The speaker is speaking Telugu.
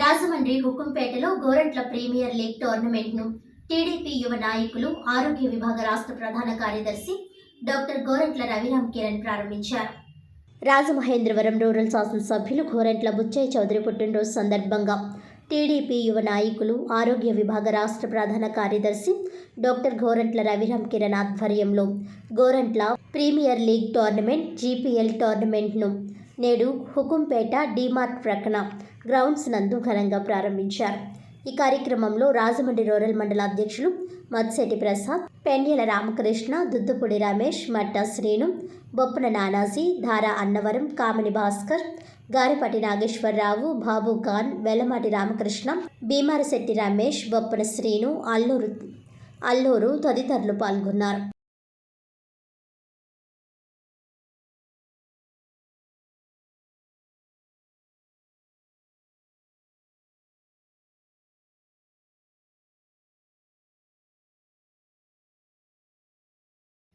రాజమండ్రి హుకుంపేటలో గోరంట్ల ప్రీమియర్ లీగ్ టోర్నమెంట్ను టీడీపీ యువ నాయకులు, ఆరోగ్య విభాగ రాష్ట్ర ప్రధాన కార్యదర్శి డాక్టర్ గోరంట్ల రవిరామ్ కిరణ్ ప్రారంభించారు. రాజమహేంద్రవరం రూరల్ శాసనసభ్యులు గోరంట్ల బుచ్చయ్య చౌదరి పుట్టినరోజు సందర్భంగా టీడీపీ యువ నాయకులు, ఆరోగ్య విభాగ రాష్ట్ర ప్రధాన కార్యదర్శి డాక్టర్ గోరంట్ల రవిరామ్ కిరణ్ ఆధ్వర్యంలో Gorantla premier league tournament GPL టోర్నమెంట్ను నేడు హుకుంపేట డీమార్ట్ ప్రక్కన గ్రౌండ్స్ నందు ఘనంగా ప్రారంభించారు. ఈ కార్యక్రమంలో రాజమండ్రి రూరల్ మండల అధ్యక్షులు మత్సెటి ప్రసాద్, పెండ్యల రామకృష్ణ, దుద్దుపూడి రమేష్, మట్టా శ్రీను, బొప్పన నానాజీ, ధారా అన్నవరం, కామిని భాస్కర్, గారిపాటి నాగేశ్వరరావు, బాబు ఖాన్, వెల్లమాటి రామకృష్ణ, భీమారశెట్టి రమేష్, బొప్పన శ్రీను, అల్లూరు తదితరులు పాల్గొన్నారు.